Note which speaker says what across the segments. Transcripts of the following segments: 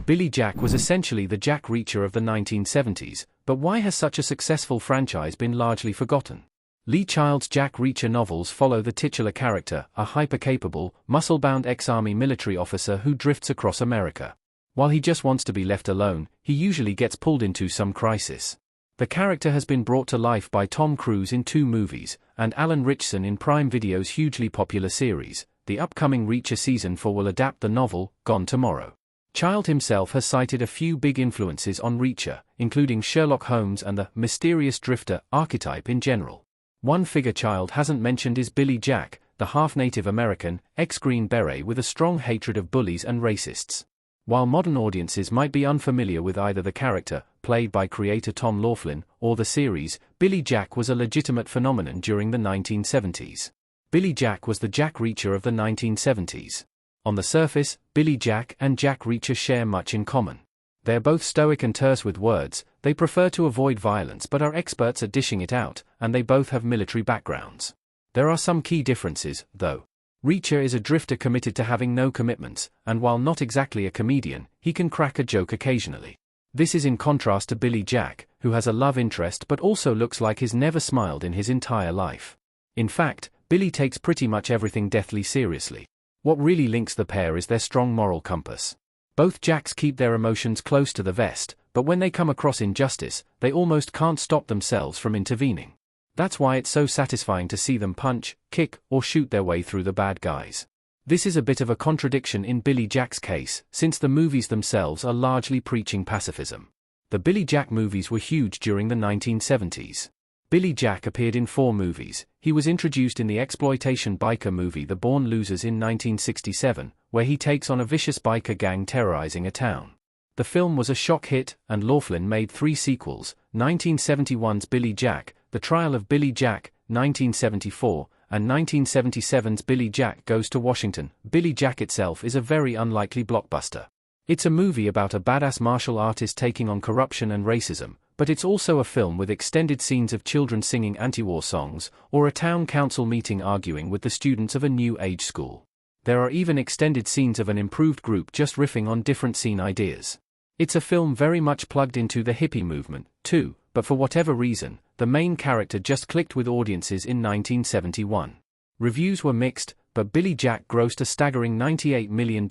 Speaker 1: Billy Jack was essentially the Jack Reacher of the 1970s, but why has such a successful franchise been largely forgotten? Lee Child's Jack Reacher novels follow the titular character, a hyper-capable, muscle-bound ex-army military officer who drifts across America. While he just wants to be left alone, he usually gets pulled into some crisis. The character has been brought to life by Tom Cruise in 2 movies, and Alan Ritchson in Prime Video's hugely popular series. The upcoming Reacher season 4 will adapt the novel, Gone Tomorrow. Child himself has cited a few big influences on Reacher, including Sherlock Holmes and the mysterious drifter archetype in general. One figure Child hasn't mentioned is Billy Jack, the half-Native American, ex-Green Beret with a strong hatred of bullies and racists. While modern audiences might be unfamiliar with either the character, played by creator Tom Laughlin, or the series, Billy Jack was a legitimate phenomenon during the 1970s. Billy Jack was the Jack Reacher of the 1970s. On the surface, Billy Jack and Jack Reacher share much in common. They're both stoic and terse with words, they prefer to avoid violence but are experts at dishing it out, and they both have military backgrounds. There are some key differences, though. Reacher is a drifter committed to having no commitments, and while not exactly a comedian, he can crack a joke occasionally. This is in contrast to Billy Jack, who has a love interest but also looks like he's never smiled in his entire life. In fact, Billy takes pretty much everything deathly seriously. What really links the pair is their strong moral compass. Both Jacks keep their emotions close to the vest, but when they come across injustice, they almost can't stop themselves from intervening. That's why it's so satisfying to see them punch, kick, or shoot their way through the bad guys. This is a bit of a contradiction in Billy Jack's case, since the movies themselves are largely preaching pacifism. The Billy Jack movies were huge during the 1970s. Billy Jack appeared in 4 movies. He was introduced in the exploitation biker movie The Born Losers in 1967, where he takes on a vicious biker gang terrorizing a town. The film was a shock hit, and Laughlin made 3 sequels, 1971's Billy Jack, The Trial of Billy Jack, 1974, and 1977's Billy Jack Goes to Washington. Billy Jack itself is a very unlikely blockbuster. It's a movie about a badass martial artist taking on corruption and racism, but it's also a film with extended scenes of children singing anti-war songs, or a town council meeting arguing with the students of a new age school. There are even extended scenes of an improved group just riffing on different scene ideas. It's a film very much plugged into the hippie movement, too, but for whatever reason, the main character just clicked with audiences in 1971. Reviews were mixed, but Billy Jack grossed a staggering $98 million,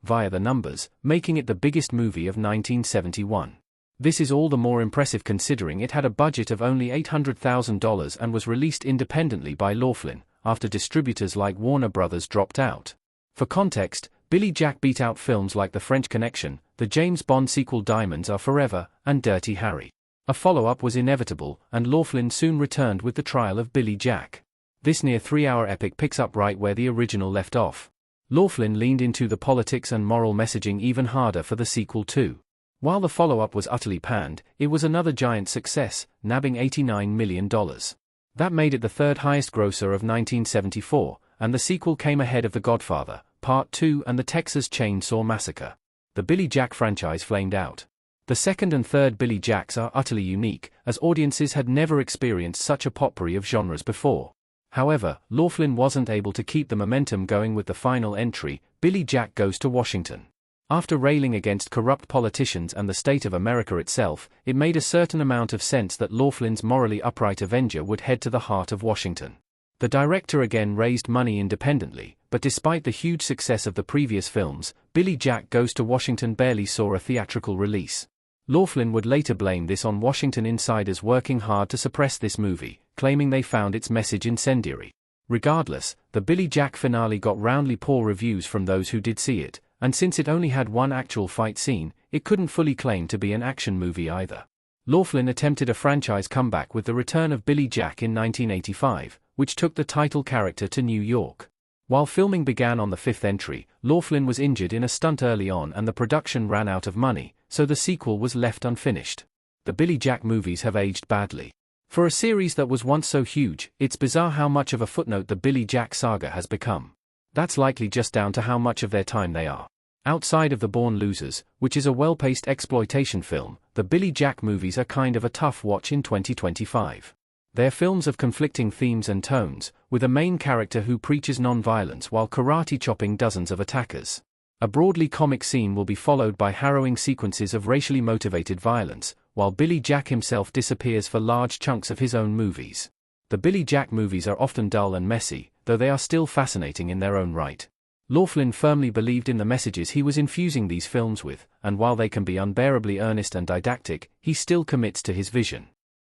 Speaker 1: via the numbers, making it the biggest movie of 1971. This is all the more impressive considering it had a budget of only $800,000 and was released independently by Laughlin, after distributors like Warner Brothers dropped out. For context, Billy Jack beat out films like The French Connection, the James Bond sequel Diamonds Are Forever, and Dirty Harry. A follow-up was inevitable, and Laughlin soon returned with The Trial of Billy Jack. This near 3-hour epic picks up right where the original left off. Laughlin leaned into the politics and moral messaging even harder for the sequel too. While the follow-up was utterly panned, it was another giant success, nabbing $89 million. That made it the 3rd highest grosser of 1974, and the sequel came ahead of The Godfather, Part 2 and the Texas Chainsaw Massacre. The Billy Jack franchise flamed out. The 2nd and 3rd Billy Jacks are utterly unique, as audiences had never experienced such a potpourri of genres before. However, Laughlin wasn't able to keep the momentum going with the final entry, Billy Jack Goes to Washington. After railing against corrupt politicians and the state of America itself, it made a certain amount of sense that Laughlin's morally upright Avenger would head to the heart of Washington. The director again raised money independently, but despite the huge success of the previous films, Billy Jack Goes to Washington barely saw a theatrical release. Laughlin would later blame this on Washington insiders working hard to suppress this movie, claiming they found its message incendiary. Regardless, the Billy Jack finale got roundly poor reviews from those who did see it, and since it only had one actual fight scene, it couldn't fully claim to be an action movie either. Laughlin attempted a franchise comeback with the return of Billy Jack in 1985, which took the title character to New York. While filming began on the 5th entry, Laughlin was injured in a stunt early on and the production ran out of money, so the sequel was left unfinished. The Billy Jack movies have aged badly. For a series that was once so huge, it's bizarre how much of a footnote the Billy Jack saga has become. That's likely just down to how much of their time they are. Outside of The Born Losers, which is a well-paced exploitation film, the Billy Jack movies are kind of a tough watch in 2025. They're films of conflicting themes and tones, with a main character who preaches non-violence while karate chopping dozens of attackers. A broadly comic scene will be followed by harrowing sequences of racially motivated violence, while Billy Jack himself disappears for large chunks of his own movies. The Billy Jack movies are often dull and messy, though they are still fascinating in their own right. Laughlin firmly believed in the messages he was infusing these films with, and while they can be unbearably earnest and didactic, he still commits to his vision.